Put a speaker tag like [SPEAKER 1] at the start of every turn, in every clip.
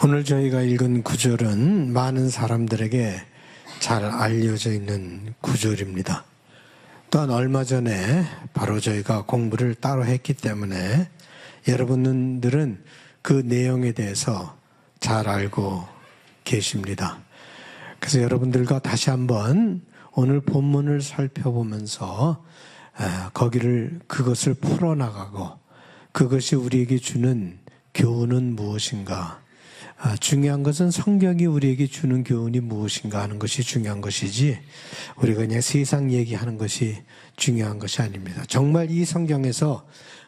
[SPEAKER 1] 오늘 저희가 읽은 구절은 많은 사람들에게 잘 알려져 있는 구절입니다. 또한 얼마 전에 바로 저희가 공부를 따로 했기 때문에 여러분들은 그 내용에 대해서 잘 알고 계십니다. 그래서 여러분들과 다시 한번 오늘 본문을 살펴보면서 그것을 풀어나가고 그것이 우리에게 주는 교훈은 무엇인가, 중요한 것은 성경이 우리에게 주는 교훈이 무엇인가 하는 것이 중요한 것이지 우리가 그냥 세상 얘기하는 것이 중요한 것이 아닙니다. 정말 이 성경에서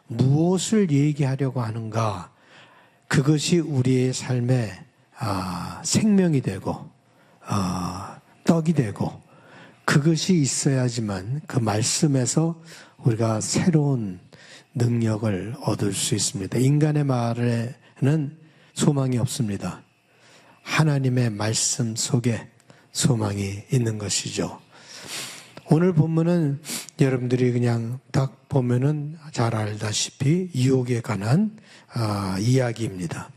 [SPEAKER 1] 무엇을 얘기하려고 하는가, 그것이 우리의 삶의 생명이 되고 떡이 되고 그것이 있어야지만 그 말씀에서 우리가 새로운 능력을 얻을 수 있습니다. 인간의 말에는 소망이 없습니다. 하나님의 말씀 속에 소망이 있는 것이죠. 오늘 본문은 여러분들이 그냥 딱 보면은 잘 알다시피 유혹에 관한 이야기입니다.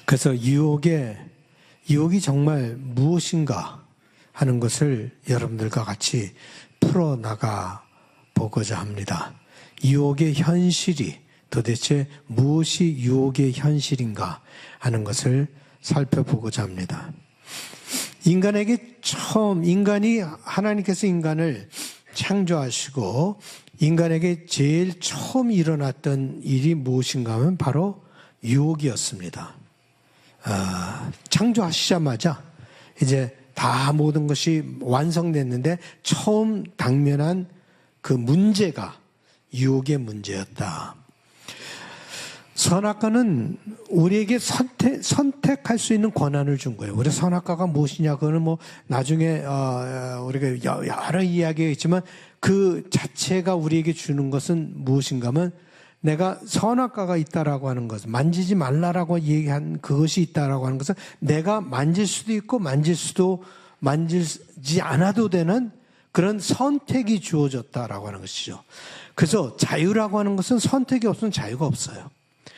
[SPEAKER 1] 그래서 유혹이 정말 무엇인가 하는 것을 여러분들과 같이 풀어나가 보고자 합니다. 유혹의 현실이 도대체 무엇이 유혹의 현실인가 하는 것을 살펴보고자 합니다. 인간이 하나님께서 인간을 창조하시고 인간에게 제일 처음 일어났던 일이 무엇인가 하면 바로 유혹이었습니다. 창조하시자마자 이제 다 모든 것이 완성됐는데 처음 당면한 그 문제가 유혹의 문제였다. 선악과는 우리에게 선택할 수 있는 권한을 준 거예요. 우리 선악과가 무엇이냐, 그거는 나중에 우리가 여러 이야기가 있지만 그 자체가 우리에게 주는 것은 무엇인가 하면 내가 선악과가 있다라고 하는 것은, 만지지 말라라고 얘기한 그것이 있다라고 하는 것은 내가 만질 수도 있고 만지지 않아도 되는 그런 선택이 주어졌다라고 하는 것이죠. 그래서 자유라고 하는 것은 선택이 없으면 자유가 없어요.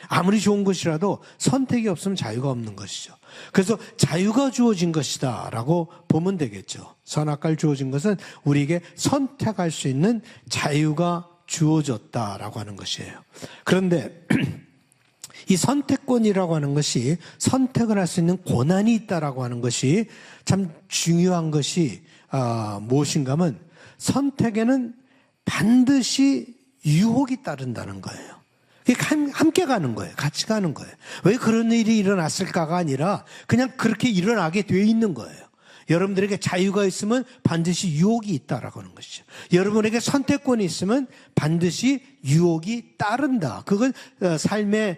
[SPEAKER 1] 아무리 좋은 것이라도 선택이 없으면 자유가 없는 것이죠. 그래서 자유가 주어진 것이다 라고 보면 되겠죠. 선악과를 주어진 것은 우리에게 선택할 수 있는 자유가 주어졌다라고 하는 것이에요. 그런데 이 선택권이라고 하는 것이, 선택을 할 수 있는 권한이 있다라고 하는 것이 참 중요한 것이 무엇인가 하면 선택에는 반드시 유혹이 따른다는 거예요. 함께 가는 거예요. 같이 가는 거예요. 왜 그런 일이 일어났을까가 아니라 그냥 그렇게 일어나게 돼 있는 거예요. 여러분들에게 자유가 있으면 반드시 유혹이 있다라고 하는 것이죠. 여러분에게 선택권이 있으면 반드시 유혹이 따른다. 그건 삶의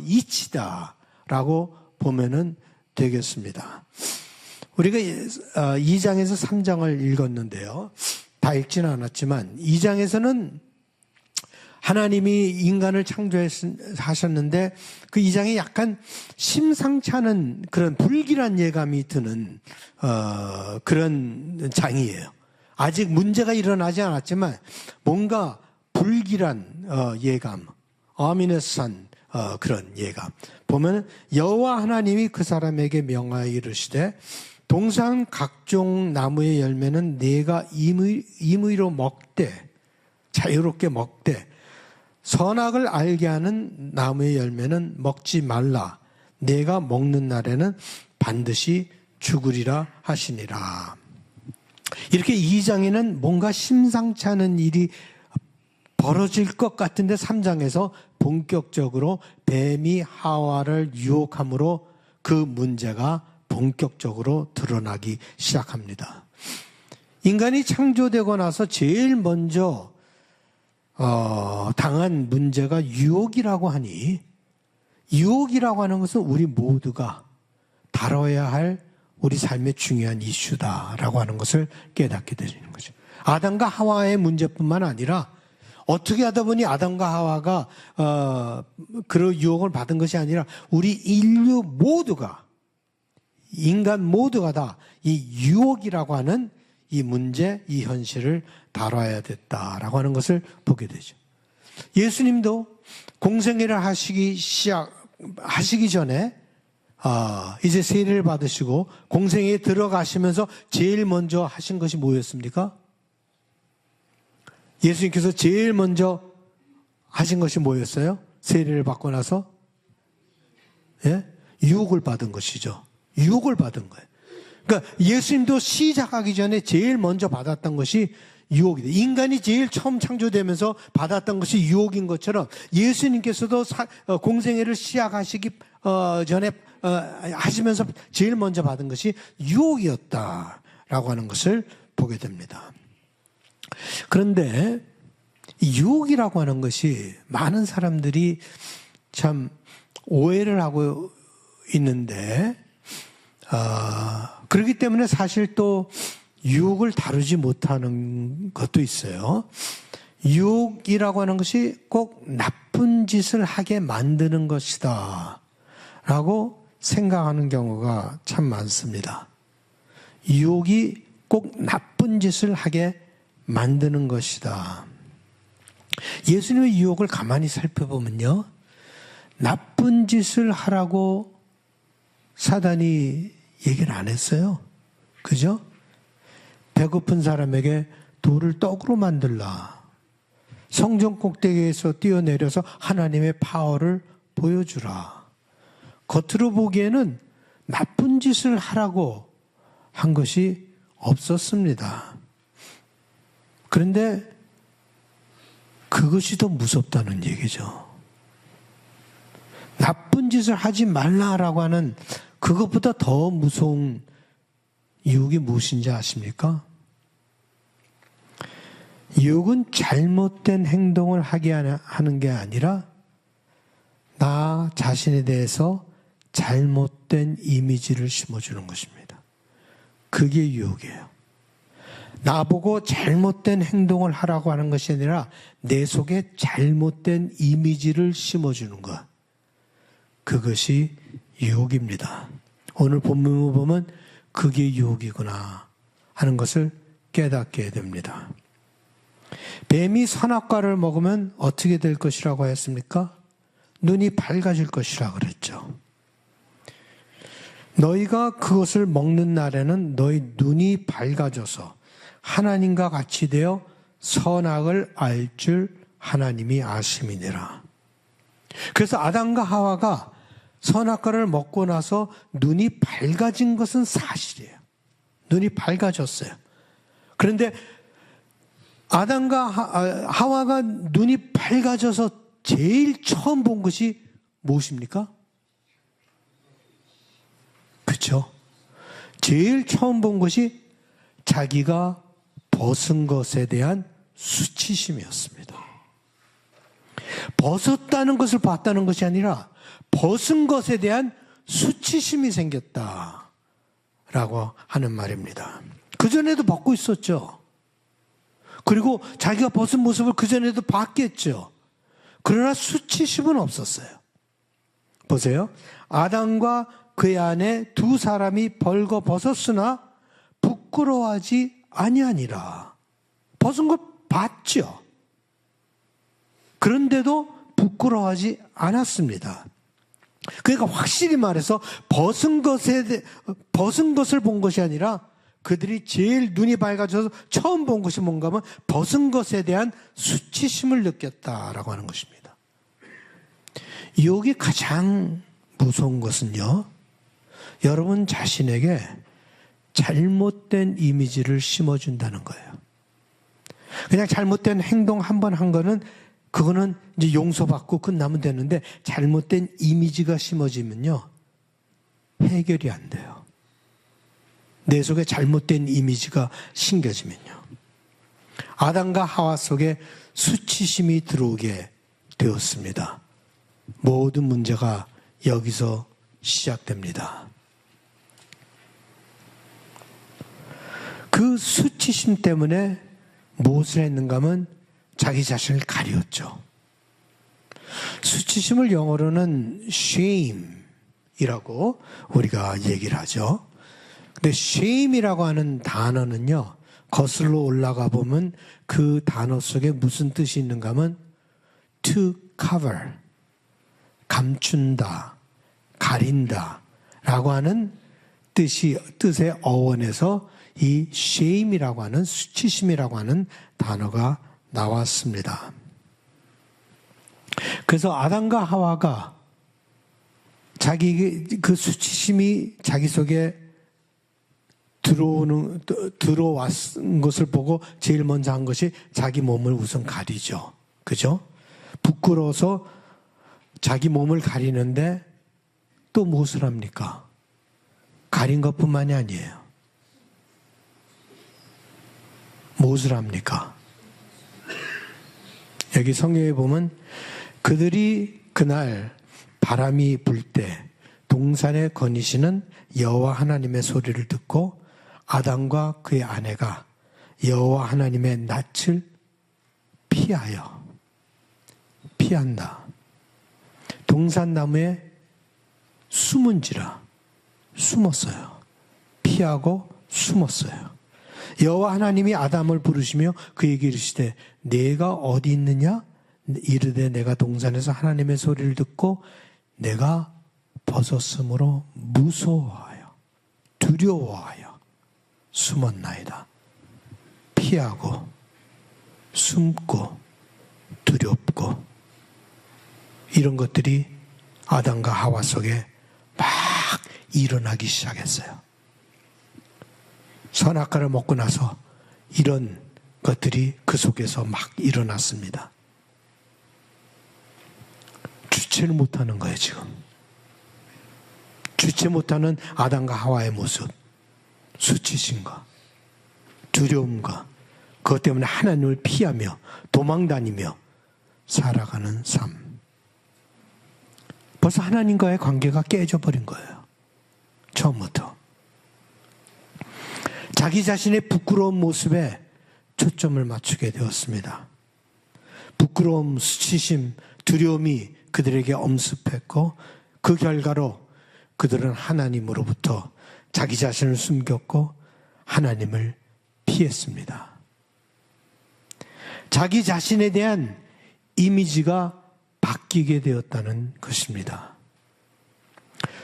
[SPEAKER 1] 이치다라고 보면은 되겠습니다. 우리가 2장에서 3장을 읽었는데요. 다 읽지는 않았지만 2장에서는 하나님이 인간을 창조하셨는데 그 2장에 약간 심상치 않은 그런 불길한 예감이 드는 그런 장이에요. 아직 문제가 일어나지 않았지만 뭔가 불길한 예감, 어미너스한 그런 예감. 보면 여호와 하나님이 그 사람에게 명하여 이르시되 동산 각종 나무의 열매는 네가 임의로 먹되, 자유롭게 먹되, 선악을 알게 하는 나무의 열매는 먹지 말라. 내가 먹는 날에는 반드시 죽으리라 하시니라. 이렇게 2장에는 뭔가 심상치 않은 일이 벌어질 것 같은데 3장에서 본격적으로 뱀이 하와를 유혹함으로 그 문제가 본격적으로 드러나기 시작합니다. 인간이 창조되고 나서 제일 먼저 당한 문제가 유혹이라고 하니, 유혹이라고 하는 것은 우리 모두가 다뤄야 할 우리 삶의 중요한 이슈다라고 하는 것을 깨닫게 되는 거죠. 아담과 하와의 문제뿐만 아니라 어떻게 하다 보니 아담과 하와가 그런 유혹을 받은 것이 아니라 우리 인류 모두가, 인간 모두가 다 이 유혹이라고 하는 이 문제, 이 현실을 다뤄야 됐다라고 하는 것을 보게 되죠. 예수님도 공생애를 하시기 전에 이제 세례를 받으시고 공생애에 들어가시면서 제일 먼저 하신 것이 뭐였습니까? 예수님께서 제일 먼저 하신 것이 뭐였어요? 세례를 받고 나서? 예? 유혹을 받은 것이죠. 유혹을 받은 거예요. 그러니까 예수님도 시작하기 전에 제일 먼저 받았던 것이 유혹이다. 인간이 제일 처음 창조되면서 받았던 것이 유혹인 것처럼 예수님께서도 공생애를 시작하시기 전에 하시면서 제일 먼저 받은 것이 유혹이었다라고 하는 것을 보게 됩니다. 그런데 이 유혹이라고 하는 것이 많은 사람들이 참 오해를 하고 있는데 그렇기 때문에 사실 또 유혹을 다루지 못하는 것도 있어요. 유혹이라고 하는 것이 꼭 나쁜 짓을 하게 만드는 것이다 라고 생각하는 경우가 참 많습니다. 유혹이 꼭 나쁜 짓을 하게 만드는 것이다. 예수님의 유혹을 가만히 살펴보면요, 나쁜 짓을 하라고 사단이 얘기를 안 했어요. 그죠? 배고픈 사람에게 돌을 떡으로 만들라. 성전 꼭대기에서 뛰어내려서 하나님의 파워를 보여주라. 겉으로 보기에는 나쁜 짓을 하라고 한 것이 없었습니다. 그런데 그것이 더 무섭다는 얘기죠. 나쁜 짓을 하지 말라라고 하는 그것보다 더 무서운 유혹이 무엇인지 아십니까? 유혹은 잘못된 행동을 하게 하는 게 아니라 나 자신에 대해서 잘못된 이미지를 심어주는 것입니다. 그게 유혹이에요. 나보고 잘못된 행동을 하라고 하는 것이 아니라 내 속에 잘못된 이미지를 심어주는 것. 그것이 유혹입니다. 오늘 본문을 보면 그게 유혹이구나 하는 것을 깨닫게 됩니다. 뱀이 선악과를 먹으면 어떻게 될 것이라고 했습니까? 눈이 밝아질 것이라 그랬죠. 너희가 그것을 먹는 날에는 너희 눈이 밝아져서 하나님과 같이 되어 선악을 알 줄 하나님이 아심이니라. 그래서 아담과 하와가 선악과를 먹고 나서 눈이 밝아진 것은 사실이에요. 눈이 밝아졌어요. 그런데 아담과 하와가 눈이 밝아져서 제일 처음 본 것이 무엇입니까? 그렇죠? 제일 처음 본 것이 자기가 벗은 것에 대한 수치심이었습니다. 벗었다는 것을 봤다는 것이 아니라 벗은 것에 대한 수치심이 생겼다라고 하는 말입니다. 그전에도 벗고 있었죠. 그리고 자기가 벗은 모습을 그전에도 봤겠죠. 그러나 수치심은 없었어요. 보세요. 아담과 그의 아내 두 사람이 벌거벗었으나 부끄러워하지 아니하니라. 벗은 걸 봤죠. 그런데도 부끄러워하지 않았습니다. 그러니까 확실히 말해서 벗은 것을 본 것이 아니라 그들이 제일 눈이 밝아져서 처음 본 것이 뭔가 하면 벗은 것에 대한 수치심을 느꼈다라고 하는 것입니다. 유혹이 가장 무서운 것은요, 여러분 자신에게 잘못된 이미지를 심어준다는 거예요. 그냥 잘못된 행동 한 번 한 거는 그거는 이제 용서받고 끝나면 되는데 잘못된 이미지가 심어지면요, 해결이 안 돼요. 내 속에 잘못된 이미지가 심겨지면요. 아담과 하와 속에 수치심이 들어오게 되었습니다. 모든 문제가 여기서 시작됩니다. 그 수치심 때문에 무엇을 했는가 하면 자기 자신을 가리웠죠. 수치심을 영어로는 shame이라고 우리가 얘기를 하죠. 근데 shame이라고 하는 단어는요, 거슬러 올라가 보면 그 단어 속에 무슨 뜻이 있는가 하면 to cover, 감춘다, 가린다 라고 하는 뜻의 어원에서 이 shame이라고 하는 수치심이라고 하는 단어가 나왔습니다. 그래서 아담과 하와가 그 수치심이 자기 속에 들어왔은 것을 보고 제일 먼저 한 것이 자기 몸을 우선 가리죠. 그죠? 부끄러워서 자기 몸을 가리는데 또 무엇을 합니까? 가린 것뿐만이 아니에요. 무엇을 합니까? 여기 성경에 보면 그들이 그날 바람이 불 때 동산에 거니시는 여호와 하나님의 소리를 듣고 아담과 그의 아내가 여호와 하나님의 낯을 피한다. 동산나무에 숨은지라 숨었어요. 피하고 숨었어요. 여호와 하나님이 아담을 부르시며 그에게 이르시되 내가 어디 있느냐? 이르되 내가 동산에서 하나님의 소리를 듣고 내가 벗었으므로 무서워하여 두려워하여 숨었나이다. 피하고 숨고 두렵고 이런 것들이 아담과 하와 속에 막 일어나기 시작했어요. 선악과를 먹고 나서 이런 것들이 그 속에서 막 일어났습니다. 주체를 못하는 거예요, 지금. 주체 못하는 아담과 하와의 모습, 수치심과 두려움과 그것 때문에 하나님을 피하며 도망다니며 살아가는 삶. 벌써 하나님과의 관계가 깨져버린 거예요. 처음부터. 자기 자신의 부끄러운 모습에 초점을 맞추게 되었습니다. 부끄러움, 수치심, 두려움이 그들에게 엄습했고 그 결과로 그들은 하나님으로부터 자기 자신을 숨겼고 하나님을 피했습니다. 자기 자신에 대한 이미지가 바뀌게 되었다는 것입니다.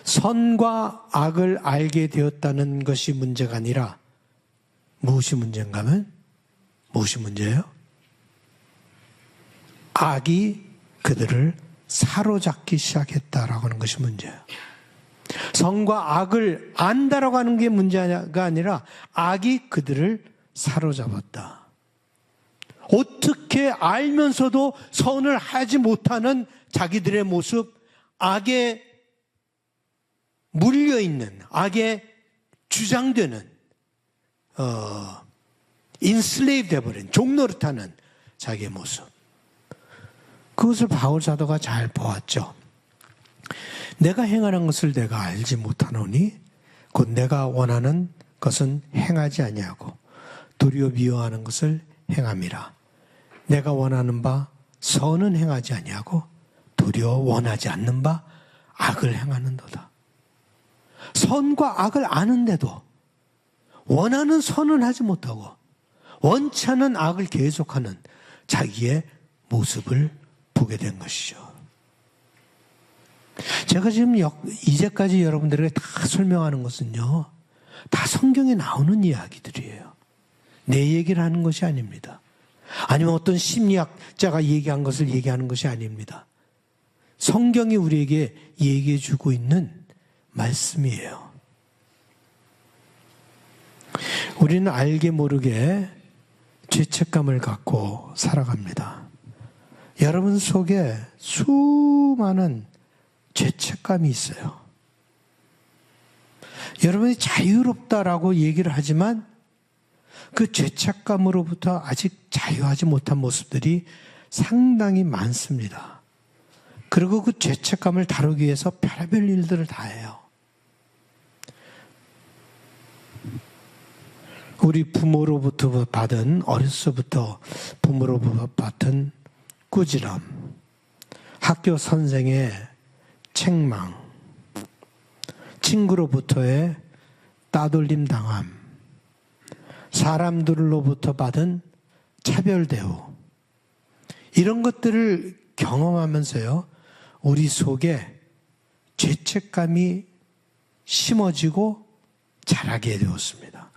[SPEAKER 1] 선과 악을 알게 되었다는 것이 문제가 아니라 무엇이 문제인가 하면 무엇이 문제예요? 악이 그들을 사로잡기 시작했다라고 하는 것이 문제예요. 선과 악을 안다라고 하는 게 문제가 아니라 악이 그들을 사로잡았다. 어떻게 알면서도 선을 하지 못하는 자기들의 모습, 악에 물려있는, 악에 주장되는, 인슬레이브 되어버린, 종노릇하는 자기의 모습. 그것을 바울 사도가 잘 보았죠. 내가 행하는 것을 내가 알지 못하노니 곧 내가 원하는 것은 행하지 아니하고 도리어 미워하는 것을 행함이라. 내가 원하는 바 선은 행하지 아니하고 도리어 원하지 않는 바 악을 행하는도다. 선과 악을 아는데도 원하는 선은 하지 못하고 원치 않는 악을 계속하는 자기의 모습을 보게 된 것이죠. 제가 지금 이제까지 여러분들에게 다 설명하는 것은요, 다 성경에 나오는 이야기들이에요. 내 얘기를 하는 것이 아닙니다. 아니면 어떤 심리학자가 얘기한 것을 얘기하는 것이 아닙니다. 성경이 우리에게 얘기해 주고 있는 말씀이에요. 우리는 알게 모르게 죄책감을 갖고 살아갑니다. 여러분 속에 수많은 죄책감이 있어요. 여러분이 자유롭다라고 얘기를 하지만 그 죄책감으로부터 아직 자유하지 못한 모습들이 상당히 많습니다. 그리고 그 죄책감을 다루기 위해서 별의별 일들을 다 해요. 우리 부모로부터 받은, 어려서부터 부모로부터 받은 꾸지람, 학교 선생의 책망, 친구로부터의 따돌림 당함, 사람들로부터 받은 차별 대우, 이런 것들을 경험하면서요, 우리 속에 죄책감이 심어지고 자라게 되었습니다.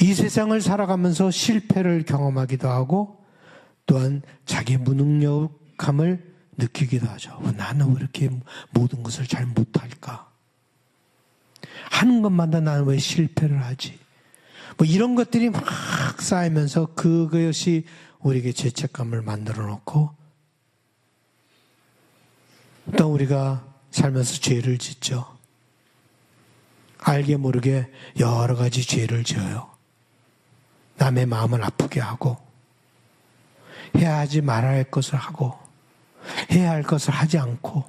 [SPEAKER 1] 이 세상을 살아가면서 실패를 경험하기도 하고 또한 자기 무능력함을 느끼기도 하죠. 나는 왜 이렇게 모든 것을 잘 못할까? 하는 것마다 나는 왜 실패를 하지? 뭐 이런 것들이 막 쌓이면서 그것이 우리에게 죄책감을 만들어 놓고 또 우리가 살면서 죄를 짓죠. 알게 모르게 여러 가지 죄를 지어요. 남의 마음을 아프게 하고 해야 하지 말아야 할 것을 하고 해야 할 것을 하지 않고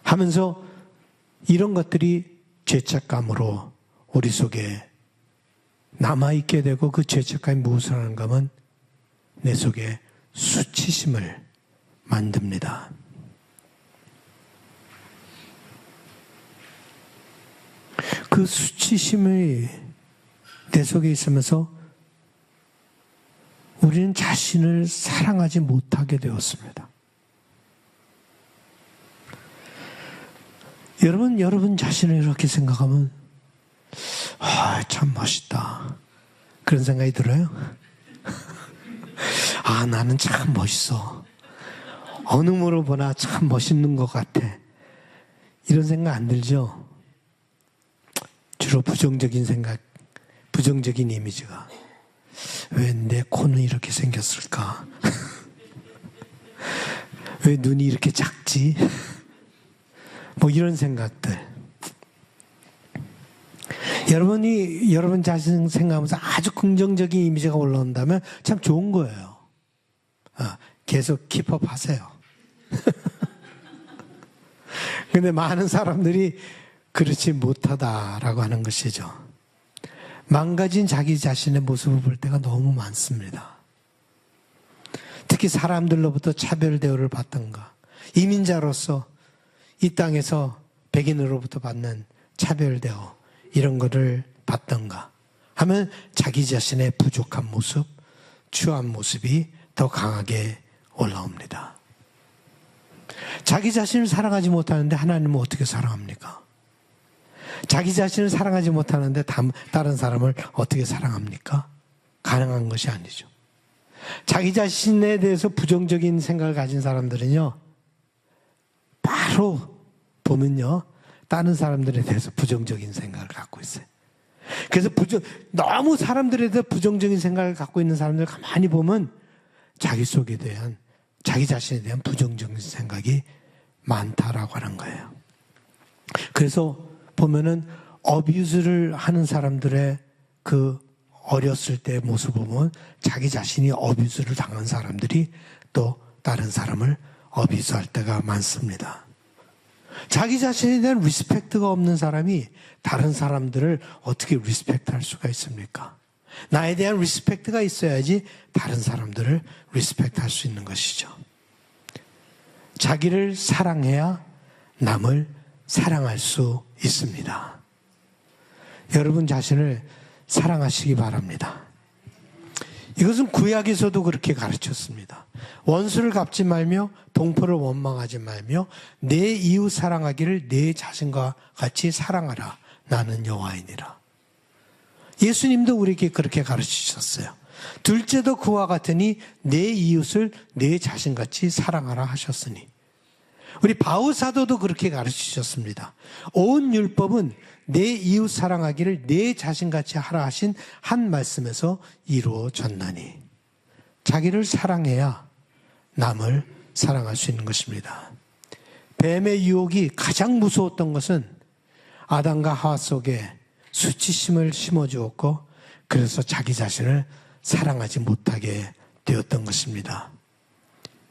[SPEAKER 1] 하면서 이런 것들이 죄책감으로 우리 속에 남아있게 되고 그 죄책감이 무엇을 하는가 하면 내 속에 수치심을 만듭니다. 그 수치심이 내 속에 있으면서 우리는 자신을 사랑하지 못하게 되었습니다. 여러분 자신을 이렇게 생각하면 참 멋있다. 그런 생각이 들어요? 나는 참 멋있어. 어느 모로 보나 참 멋있는 것 같아. 이런 생각 안 들죠? 주로 부정적인 생각, 부정적인 이미지가. 왜 내 코는 이렇게 생겼을까? 왜 눈이 이렇게 작지? 뭐 이런 생각들. 여러분 자신 생각하면서 아주 긍정적인 이미지가 올라온다면 참 좋은 거예요. 계속 킵업 하세요. 근데 많은 사람들이 그렇지 못하다라고 하는 것이죠. 망가진 자기 자신의 모습을 볼 때가 너무 많습니다. 특히 사람들로부터 차별 대우를 받던가 이민자로서 이 땅에서 백인으로부터 받는 차별 대우 이런 거를 받던가 하면 자기 자신의 부족한 모습, 추한 모습이 더 강하게 올라옵니다. 자기 자신을 사랑하지 못하는데 하나님은 어떻게 사랑합니까? 자기 자신을 사랑하지 못하는데 다른 사람을 어떻게 사랑합니까? 가능한 것이 아니죠. 자기 자신에 대해서 부정적인 생각을 가진 사람들은요, 바로 보면요, 다른 사람들에 대해서 부정적인 생각을 갖고 있어요. 그래서 너무 사람들에 대해서 부정적인 생각을 갖고 있는 사람들 가만히 보면 자기 속에 대한, 자기 자신에 대한 부정적인 생각이 많다라고 하는 거예요. 그래서 보면은 어뷰즈를 하는 사람들의 그 어렸을 때의 모습을 보면 자기 자신이 어뷰즈를 당한 사람들이 또 다른 사람을 어뷰즈할 때가 많습니다. 자기 자신에 대한 리스펙트가 없는 사람이 다른 사람들을 어떻게 리스펙트할 수가 있습니까? 나에 대한 리스펙트가 있어야지 다른 사람들을 리스펙트할 수 있는 것이죠. 자기를 사랑해야 남을 사랑할 수 있습니다. 여러분 자신을 사랑하시기 바랍니다. 이것은 구약에서도 그렇게 가르쳤습니다. 원수를 갚지 말며 동포를 원망하지 말며 내 이웃 사랑하기를 내 자신과 같이 사랑하라. 나는 여호와이니라. 예수님도 우리에게 그렇게 가르치셨어요. 둘째도 그와 같으니 내 이웃을 내 자신같이 사랑하라 하셨으니. 우리 바울 사도도 그렇게 가르치셨습니다. 온 율법은 내 이웃 사랑하기를 내 자신같이 하라 하신 한 말씀에서 이루어졌나니. 자기를 사랑해야 남을 사랑할 수 있는 것입니다. 뱀의 유혹이 가장 무서웠던 것은 아담과 하와 속에 수치심을 심어주었고 그래서 자기 자신을 사랑하지 못하게 되었던 것입니다.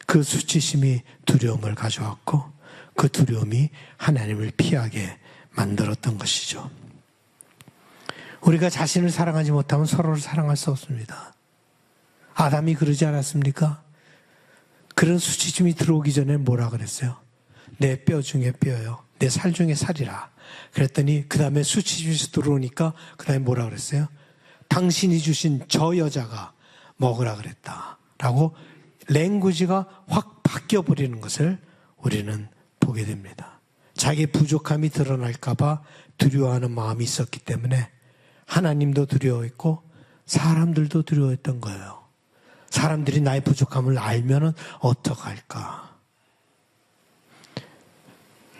[SPEAKER 1] 그 수치심이 두려움을 가져왔고 그 두려움이 하나님을 피하게 만들었던 것이죠. 우리가 자신을 사랑하지 못하면 서로를 사랑할 수 없습니다. 아담이 그러지 않았습니까? 그런 수치심이 들어오기 전에 뭐라 그랬어요? 내 뼈 중에 뼈요, 내 살 중에 살이라. 그랬더니 그 다음에 수치심이 들어오니까 그 다음에 뭐라 그랬어요? 당신이 주신 저 여자가 먹으라 그랬다 라고 랭귀지가 확 바뀌어버리는 것을 우리는 보게 됩니다. 자기 부족함이 드러날까봐 두려워하는 마음이 있었기 때문에 하나님도 두려워했고 사람들도 두려워했던 거예요. 사람들이 나의 부족함을 알면은 어떡할까?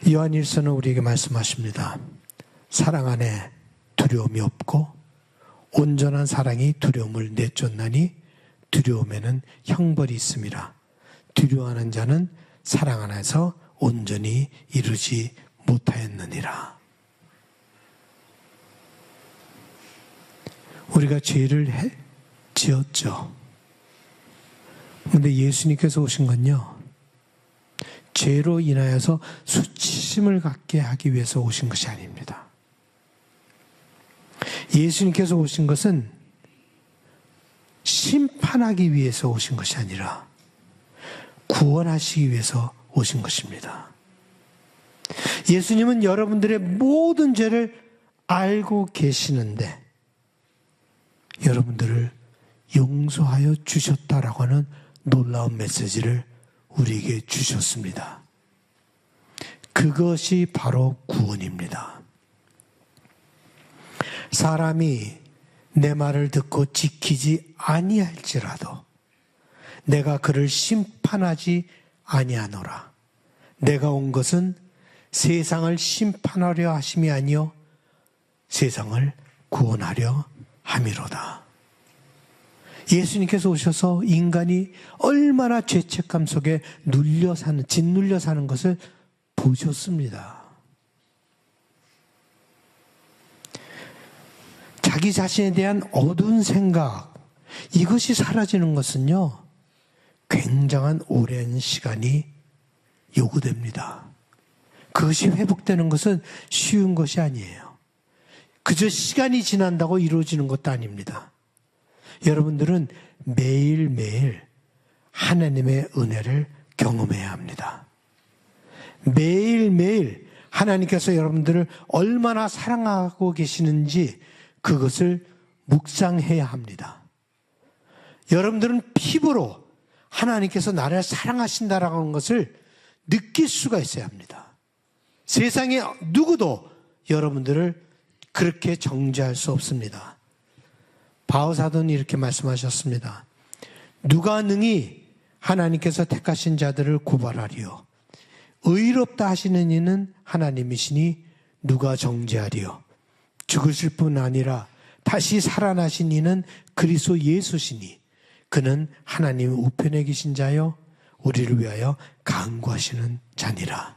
[SPEAKER 1] 요한일서는 우리에게 말씀하십니다. 사랑 안에 두려움이 없고 온전한 사랑이 두려움을 내쫓나니 두려움에는 형벌이 있음이라. 두려워하는 자는 사랑 안에서 온전히 이루지 못하였느니라. 우리가 죄를 지었죠. 그런데 예수님께서 오신 건요, 죄로 인하여서 수치심을 갖게 하기 위해서 오신 것이 아닙니다. 예수님께서 오신 것은 심판하기 위해서 오신 것이 아니라 구원하시기 위해서 오신 것입니다. 예수님은 여러분들의 모든 죄를 알고 계시는데 여러분들을 용서하여 주셨다라고 하는 놀라운 메시지를 우리에게 주셨습니다. 그것이 바로 구원입니다. 사람이 내 말을 듣고 지키지 아니할지라도 내가 그를 심판하지 아니하노라. 내가 온 것은 세상을 심판하려 하심이 아니요 세상을 구원하려 함이로다. 예수님께서 오셔서 인간이 얼마나 죄책감 속에 짓눌려 사는 것을 보셨습니다. 자기 자신에 대한 어두운 생각, 이것이 사라지는 것은요, 굉장한 오랜 시간이 요구됩니다. 그것이 회복되는 것은 쉬운 것이 아니에요. 그저 시간이 지난다고 이루어지는 것도 아닙니다. 여러분들은 매일매일 하나님의 은혜를 경험해야 합니다. 매일매일 하나님께서 여러분들을 얼마나 사랑하고 계시는지 그것을 묵상해야 합니다. 여러분들은 피부로 하나님께서 나를 사랑하신다라고 하는 것을 느낄 수가 있어야 합니다. 세상에 누구도 여러분들을 그렇게 정죄할 수 없습니다. 바오사도는 이렇게 말씀하셨습니다. 누가 능히 하나님께서 택하신 자들을 고발하리요. 의롭다 하시는 이는 하나님이시니 누가 정죄하리요. 죽으실 뿐 아니라 다시 살아나신 이는 그리스도 예수시니 그는 하나님 우편에 계신 자요 우리를 위하여 간구하시는 자니라.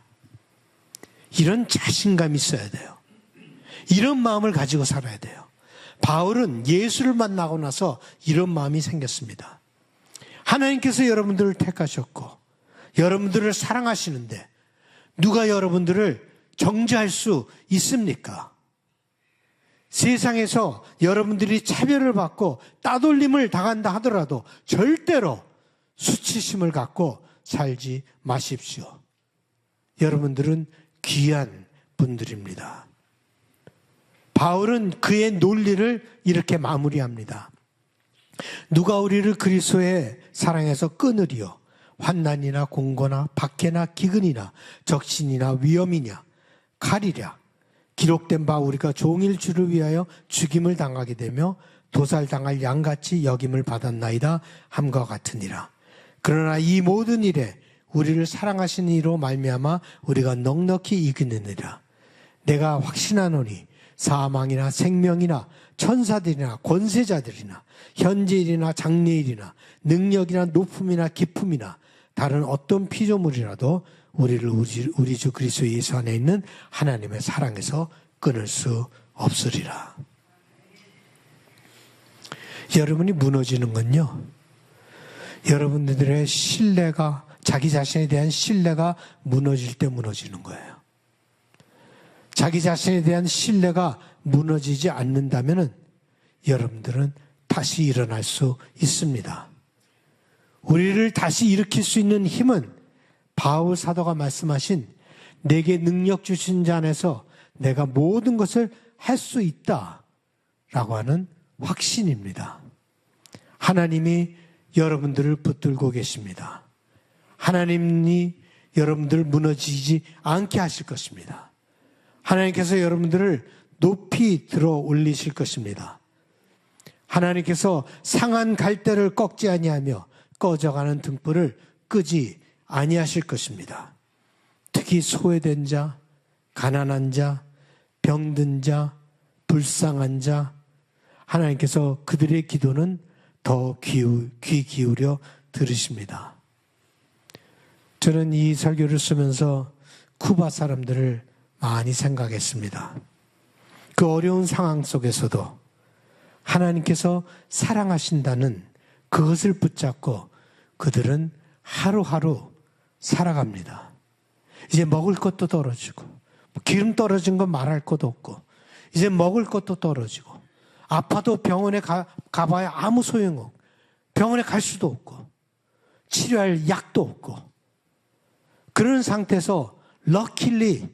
[SPEAKER 1] 이런 자신감이 있어야 돼요. 이런 마음을 가지고 살아야 돼요. 바울은 예수를 만나고 나서 이런 마음이 생겼습니다. 하나님께서 여러분들을 택하셨고 여러분들을 사랑하시는데 누가 여러분들을 정죄할 수 있습니까? 세상에서 여러분들이 차별을 받고 따돌림을 당한다 하더라도 절대로 수치심을 갖고 살지 마십시오. 여러분들은 귀한 분들입니다. 바울은 그의 논리를 이렇게 마무리합니다. 누가 우리를 그리스도의 사랑에서 끊으리요? 환난이나 공고나 박해나 기근이나 적신이나 위험이냐 칼이랴. 기록된 바 우리가 종일 주를 위하여 죽임을 당하게 되며 도살당할 양같이 여김을 받았나이다 함과 같으니라. 그러나 이 모든 일에 우리를 사랑하시는 이로 말미암아 우리가 넉넉히 이기느니라. 내가 확신하노니 사망이나 생명이나 천사들이나 권세자들이나 현재일이나 장래일이나 능력이나 높음이나 깊음이나 다른 어떤 피조물이라도 우리를 우리 주 그리스도 예수 안에 있는 하나님의 사랑에서 끊을 수 없으리라. 여러분이 무너지는 건요, 여러분들의 신뢰가, 자기 자신에 대한 신뢰가 무너질 때 무너지는 거예요. 자기 자신에 대한 신뢰가 무너지지 않는다면 여러분들은 다시 일어날 수 있습니다. 우리를 다시 일으킬 수 있는 힘은 바울 사도가 말씀하신 내게 능력 주신 자 안에서 내가 모든 것을 할 수 있다라고 하는 확신입니다. 하나님이 여러분들을 붙들고 계십니다. 하나님이 여러분들 무너지지 않게 하실 것입니다. 하나님께서 여러분들을 높이 들어 올리실 것입니다. 하나님께서 상한 갈대를 꺾지 아니하며 꺼져가는 등불을 끄지 아니하실 것입니다. 특히 소외된 자, 가난한 자, 병든 자, 불쌍한 자, 하나님께서 그들의 기도는 더 귀 기울여 들으십니다. 저는 이 설교를 쓰면서 쿠바 사람들을 많이 생각했습니다. 그 어려운 상황 속에서도 하나님께서 사랑하신다는 그것을 붙잡고 그들은 하루하루 살아갑니다. 이제 먹을 것도 떨어지고 기름 떨어진 건 말할 것도 없고 이제 먹을 것도 떨어지고 아파도 병원에 가봐야 아무 소용없고 병원에 갈 수도 없고 치료할 약도 없고 그런 상태에서 럭키리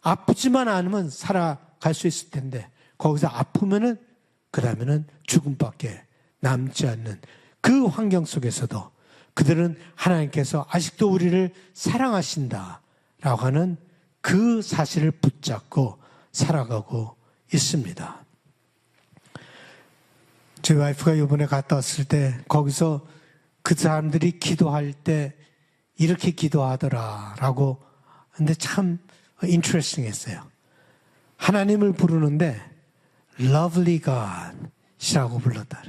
[SPEAKER 1] 아프지만 않으면 살아갈 수 있을 텐데 거기서 아프면은 그 다음에는 죽음밖에 남지 않는 그 환경 속에서도 그들은 하나님께서 아직도 우리를 사랑하신다라고 하는 그 사실을 붙잡고 살아가고 있습니다. 제 와이프가 이번에 갔다 왔을 때 거기서 그 사람들이 기도할 때 이렇게 기도하더라라고 근데 참 인트레스팅 했어요. 하나님을 부르는데 Lovely God이라고 불렀다.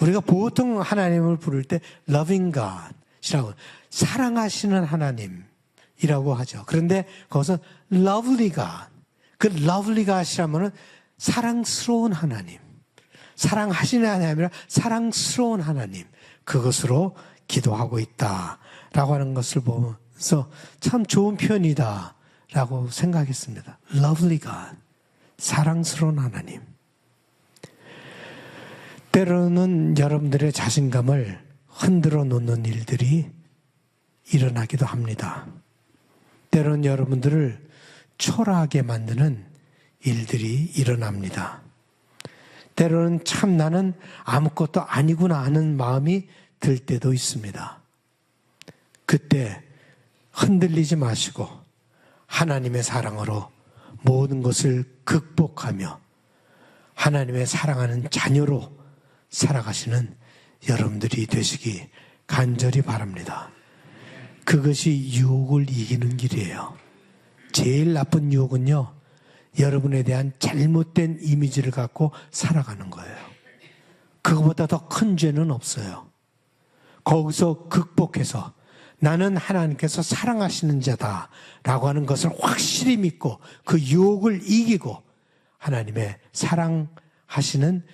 [SPEAKER 1] 우리가 보통 하나님을 부를 때 Loving God이라고 사랑하시는 하나님이라고 하죠. 그런데 거기서 Lovely God, 그 Lovely God이라면 사랑스러운 하나님, 사랑하시는 하나님이 아니라 사랑스러운 하나님, 그것으로 기도하고 있다라고 하는 것을 보면서 참 좋은 표현이다라고 생각했습니다. Lovely God, 사랑스러운 하나님. 때로는 여러분들의 자신감을 흔들어 놓는 일들이 일어나기도 합니다. 때로는 여러분들을 초라하게 만드는 일들이 일어납니다. 때로는 참 나는 아무것도 아니구나 하는 마음이 들 때도 있습니다. 그때 흔들리지 마시고 하나님의 사랑으로 모든 것을 극복하며 하나님의 사랑하는 자녀로 살아가시는 여러분들이 되시기 간절히 바랍니다. 그것이 유혹을 이기는 길이에요. 제일 나쁜 유혹은요, 여러분에 대한 잘못된 이미지를 갖고 살아가는 거예요. 그것보다 더 큰 죄는 없어요. 거기서 극복해서 나는 하나님께서 사랑하시는 자다라고 하는 것을 확실히 믿고 그 유혹을 이기고 하나님의 사랑하시는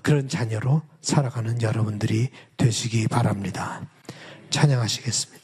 [SPEAKER 1] 그런 자녀로 살아가는 여러분들이 되시기 바랍니다. 찬양하시겠습니다.